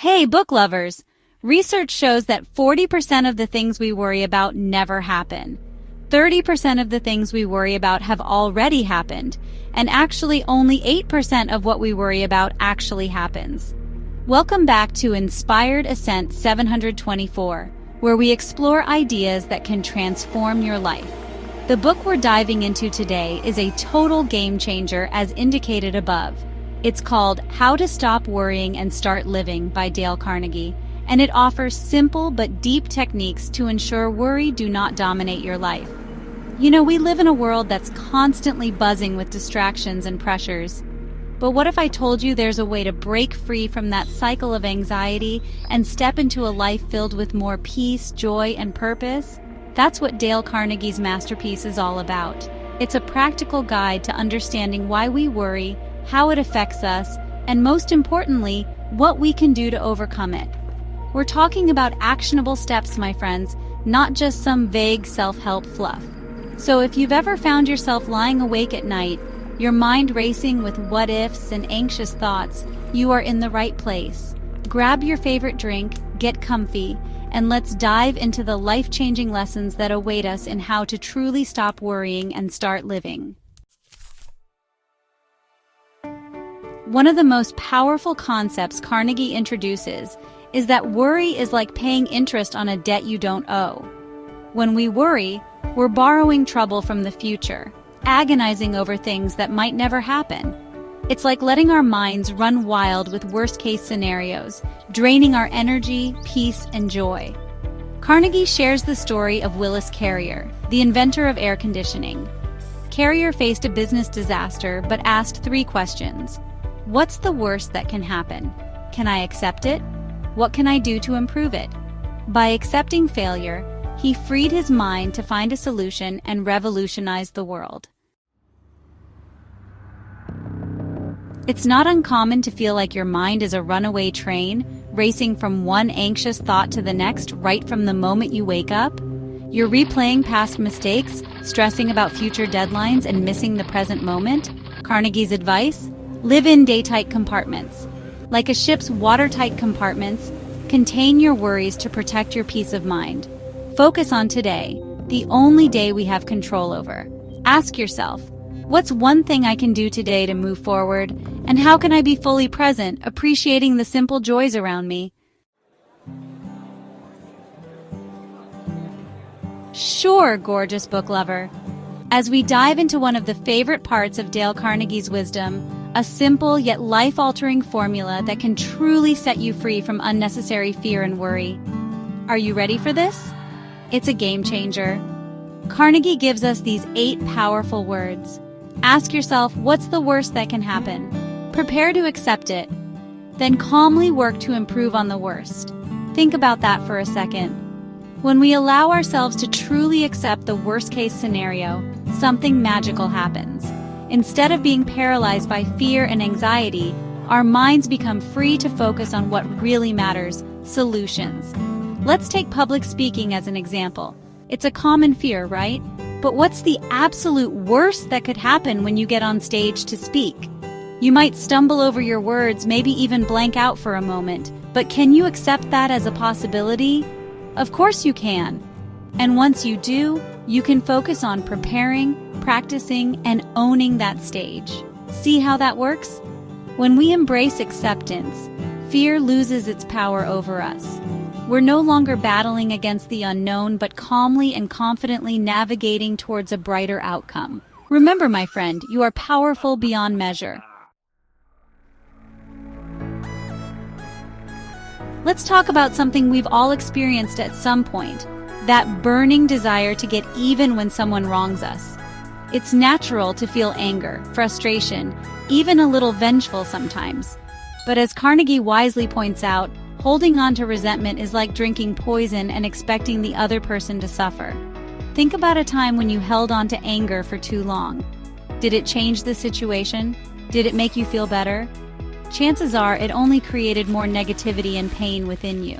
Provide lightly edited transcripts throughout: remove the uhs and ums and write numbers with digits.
Hey, book lovers! Research shows that 40% of the things we worry about never happen. 30% of the things we worry about have already happened, and actually only 8% of what we worry about actually happens. Welcome back to Inspired Ascent 724, where we explore ideas that can transform your life. The book we're diving into today is a total game changer as indicated above. It's called How to Stop Worrying and Start Living by Dale Carnegie, and it offers simple but deep techniques to ensure worry do not dominate your life. You know, we live in a world that's constantly buzzing with distractions and pressures. But what if I told you there's a way to break free from that cycle of anxiety and step into a life filled with more peace, joy, and purpose? That's what Dale Carnegie's masterpiece is all about. It's a practical guide to understanding why we worry, how it affects us, and most importantly, what we can do to overcome it. We're talking about actionable steps, my friends, not just some vague self-help fluff. So if you've ever found yourself lying awake at night, your mind racing with what-ifs and anxious thoughts, you are in the right place. Grab your favorite drink, get comfy, and let's dive into the life-changing lessons that await us in how to truly stop worrying and start living. One of the most powerful concepts Carnegie introduces is that worry is like paying interest on a debt you don't owe. When we worry, we're borrowing trouble from the future, agonizing over things that might never happen. It's like letting our minds run wild with worst-case scenarios, draining our energy, peace, and joy. Carnegie shares the story of Willis Carrier, the inventor of air conditioning. Carrier faced a business disaster but asked 3 questions. What's the worst that can happen? Can I accept it? What can I do to improve it? By accepting failure, he freed his mind to find a solution and revolutionize the world. It's not uncommon to feel like your mind is a runaway train, racing from one anxious thought to the next right from the moment you wake up. You're replaying past mistakes, stressing about future deadlines, and missing the present moment. Carnegie's advice? Live in day-tight compartments. Like a ship's watertight compartments, contain your worries to protect your peace of mind. Focus on today, the only day we have control over. Ask yourself, what's one thing I can do today to move forward, and how can I be fully present, appreciating the simple joys around me? Sure, gorgeous book lover. As we dive into one of the favorite parts of Dale Carnegie's wisdom, a simple yet life-altering formula that can truly set you free from unnecessary fear and worry. Are you ready for this? It's a game changer. Carnegie gives us these 8 powerful words. Ask yourself, what's the worst that can happen? Prepare to accept it. Then calmly work to improve on the worst. Think about that for a second. When we allow ourselves to truly accept the worst-case scenario, something magical happens. Instead of being paralyzed by fear and anxiety, our minds become free to focus on what really matters, solutions. Let's take public speaking as an example. It's a common fear, right? But what's the absolute worst that could happen when you get on stage to speak? You might stumble over your words, maybe even blank out for a moment. But can you accept that as a possibility? Of course you can. And once you do, you can focus on preparing, practicing, and owning that stage. See how that works? When we embrace acceptance, fear loses its power over us. We're no longer battling against the unknown, but calmly and confidently navigating towards a brighter outcome. Remember, my friend, you are powerful beyond measure. Let's talk about something we've all experienced at some point, that burning desire to get even when someone wrongs us. It's natural to feel anger, frustration, even a little vengeful sometimes. But as Carnegie wisely points out, holding on to resentment is like drinking poison and expecting the other person to suffer. Think about a time when you held on to anger for too long. Did it change the situation? Did it make you feel better? Chances are it only created more negativity and pain within you.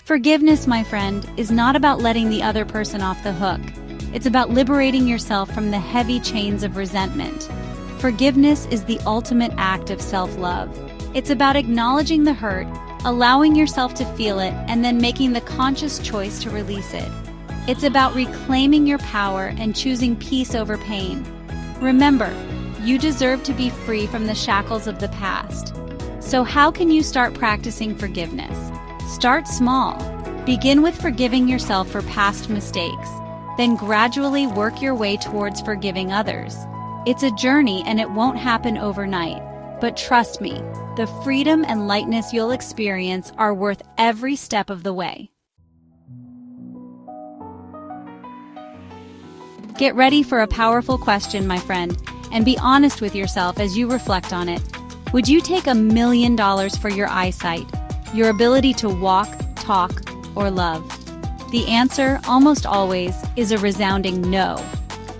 Forgiveness, my friend, is not about letting the other person off the hook. It's about liberating yourself from the heavy chains of resentment. Forgiveness is the ultimate act of self-love. It's about acknowledging the hurt, allowing yourself to feel it and then making the conscious choice to release it. It's about reclaiming your power and choosing peace over pain. Remember, you deserve to be free from the shackles of the past. So how can you start practicing forgiveness? Start small. Begin with forgiving yourself for past mistakes. Then gradually work your way towards forgiving others. It's a journey and it won't happen overnight. But trust me, the freedom and lightness you'll experience are worth every step of the way. Get ready for a powerful question, my friend, and be honest with yourself as you reflect on it. Would you take $1 million for your eyesight, your ability to walk, talk, or love? The answer, almost always, is a resounding no.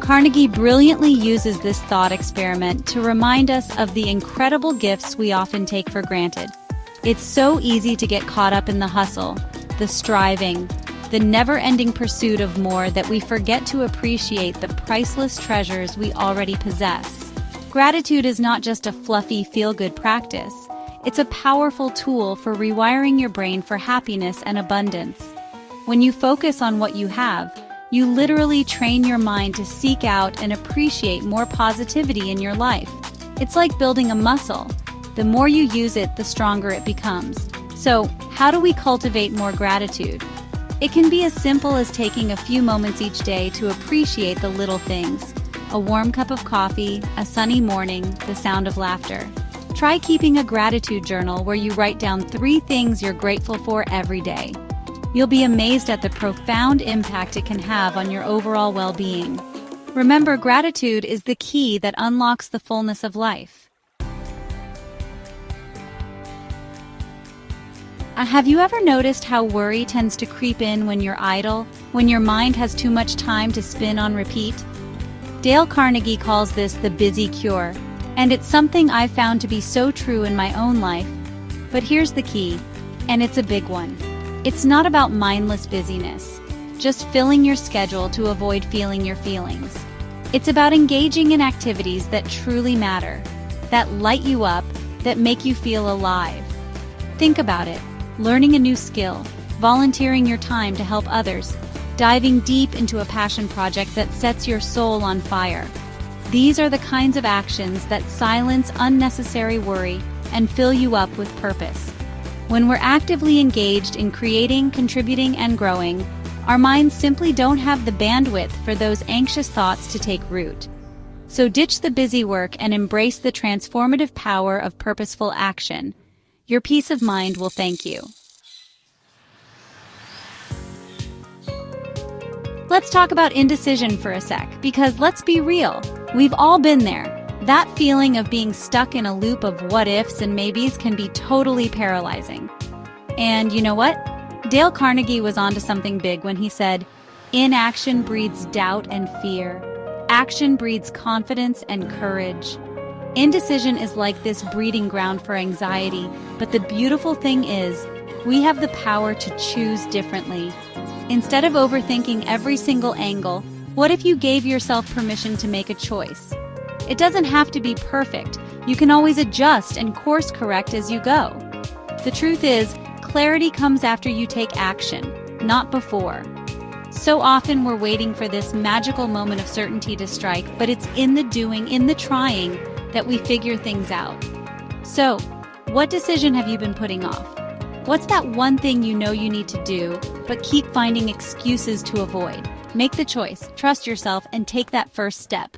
Carnegie brilliantly uses this thought experiment to remind us of the incredible gifts we often take for granted. It's so easy to get caught up in the hustle, the striving, the never-ending pursuit of more that we forget to appreciate the priceless treasures we already possess. Gratitude is not just a fluffy, feel-good practice. It's a powerful tool for rewiring your brain for happiness and abundance. When you focus on what you have, you literally train your mind to seek out and appreciate more positivity in your life. It's like building a muscle. The more you use it, the stronger it becomes. So, how do we cultivate more gratitude? It can be as simple as taking a few moments each day to appreciate the little things. A warm cup of coffee, a sunny morning, the sound of laughter. Try keeping a gratitude journal where you write down 3 things you're grateful for every day. You'll be amazed at the profound impact it can have on your overall well-being. Remember, gratitude is the key that unlocks the fullness of life. Have you ever noticed how worry tends to creep in when you're idle, when your mind has too much time to spin on repeat? Dale Carnegie calls this the busy cure, and it's something I've found to be so true in my own life. But here's the key, and it's a big one. It's not about mindless busyness, just filling your schedule to avoid feeling your feelings. It's about engaging in activities that truly matter, that light you up, that make you feel alive. Think about it. Learning a new skill, volunteering your time to help others, diving deep into a passion project that sets your soul on fire. These are the kinds of actions that silence unnecessary worry and fill you up with purpose. When we're actively engaged in creating, contributing, and growing, our minds simply don't have the bandwidth for those anxious thoughts to take root. So ditch the busy work and embrace the transformative power of purposeful action. Your peace of mind will thank you. Let's talk about indecision for a sec, because let's be real, we've all been there. That feeling of being stuck in a loop of what-ifs and maybes can be totally paralyzing. And you know what? Dale Carnegie was onto something big when he said, "Inaction breeds doubt and fear. Action breeds confidence and courage." Indecision is like this breeding ground for anxiety, but the beautiful thing is, we have the power to choose differently. Instead of overthinking every single angle, what if you gave yourself permission to make a choice? It doesn't have to be perfect. You can always adjust and course correct as you go. The truth is, clarity comes after you take action, not before. So often we're waiting for this magical moment of certainty to strike, but it's in the doing, in the trying, that we figure things out. So, what decision have you been putting off? What's that one thing you know you need to do, but keep finding excuses to avoid? Make the choice, trust yourself, and take that first step.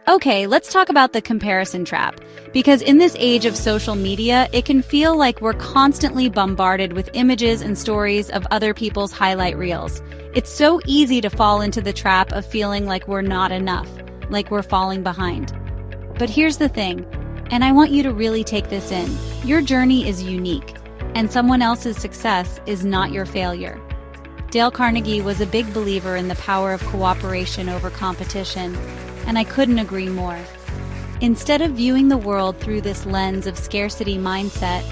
Okay, let's talk about the comparison trap, because in this age of social media, it can feel like we're constantly bombarded with images and stories of other people's highlight reels. It's so easy to fall into the trap of feeling like we're not enough, like we're falling behind. But here's the thing, and I want you to really take this in. Your journey is unique, and someone else's success is not your failure. Dale Carnegie was a big believer in the power of cooperation over competition, and I couldn't agree more. Instead of viewing the world through this lens of scarcity mindset,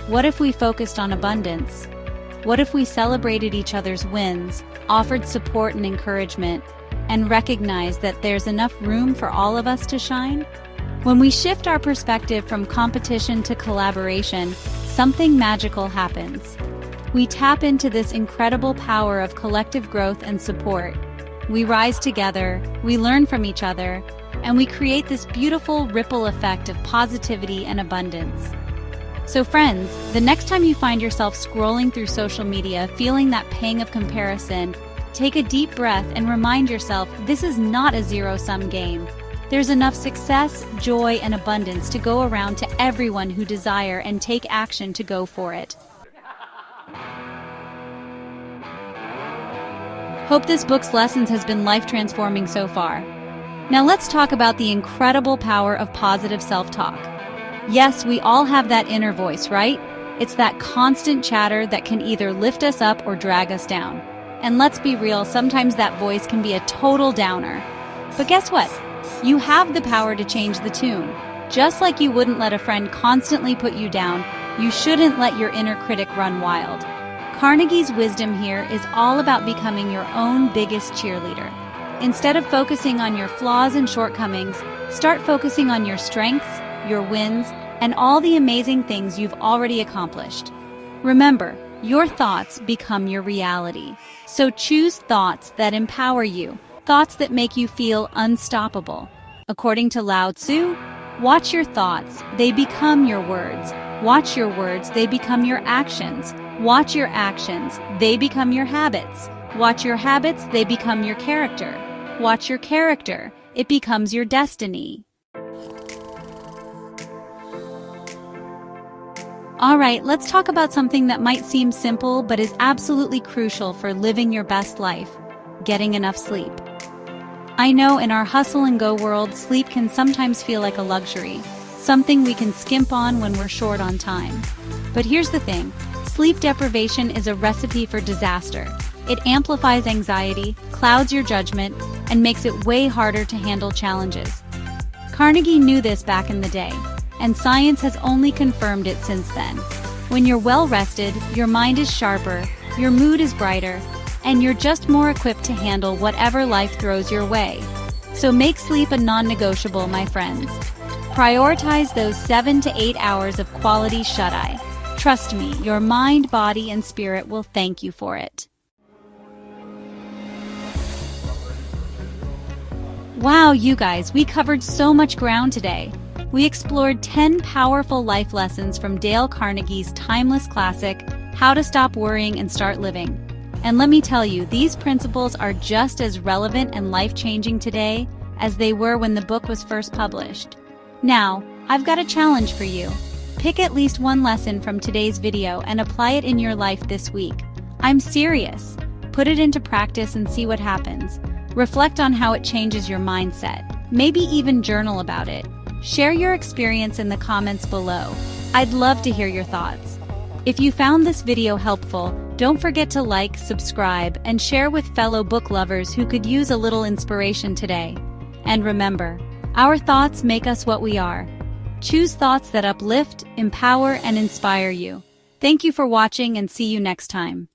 what if we focused on abundance? What if we celebrated each other's wins, offered support and encouragement, and recognized that there's enough room for all of us to shine? When we shift our perspective from competition to collaboration, something magical happens. We tap into this incredible power of collective growth and support. We rise together, we learn from each other, and we create this beautiful ripple effect of positivity and abundance. So friends, the next time you find yourself scrolling through social media feeling that pang of comparison, take a deep breath and remind yourself this is not a zero-sum game. There's enough success, joy, and abundance to go around to everyone who desire and take action to go for it. Hope this book's lessons has been life-transforming so far. Now let's talk about the incredible power of positive self-talk. Yes, we all have that inner voice, right? It's that constant chatter that can either lift us up or drag us down. And let's be real, sometimes that voice can be a total downer. But guess what? You have the power to change the tune. Just like you wouldn't let a friend constantly put you down, you shouldn't let your inner critic run wild. Carnegie's wisdom here is all about becoming your own biggest cheerleader. Instead of focusing on your flaws and shortcomings, start focusing on your strengths, your wins, and all the amazing things you've already accomplished. Remember, your thoughts become your reality. So choose thoughts that empower you, thoughts that make you feel unstoppable. According to Lao Tzu, watch your thoughts, they become your words. Watch your words, they become your actions. Watch your actions, they become your habits. Watch your habits, they become your character. Watch your character, it becomes your destiny. Alright, let's talk about something that might seem simple but is absolutely crucial for living your best life: getting enough sleep. I know in our hustle and go world, sleep can sometimes feel like a luxury, something we can skimp on when we're short on time. But here's the thing, sleep deprivation is a recipe for disaster. It amplifies anxiety, clouds your judgment, and makes it way harder to handle challenges. Carnegie knew this back in the day, and science has only confirmed it since then. When you're well rested, your mind is sharper, your mood is brighter, and you're just more equipped to handle whatever life throws your way. So make sleep a non-negotiable, my friends. Prioritize those 7 to 8 hours of quality shut-eye. Trust me, your mind, body, and spirit will thank you for it. Wow, you guys, we covered so much ground today. We explored 10 powerful life lessons from Dale Carnegie's timeless classic, How to Stop Worrying and Start Living. And let me tell you, these principles are just as relevant and life-changing today as they were when the book was first published. Now, I've got a challenge for you. Pick at least one lesson from today's video and apply it in your life this week. I'm serious. Put it into practice and see what happens. Reflect on how it changes your mindset. Maybe even journal about it. Share your experience in the comments below. I'd love to hear your thoughts. If you found this video helpful, don't forget to like, subscribe, and share with fellow book lovers who could use a little inspiration today. And remember, our thoughts make us what we are. Choose thoughts that uplift, empower, and inspire you. Thank you for watching and see you next time.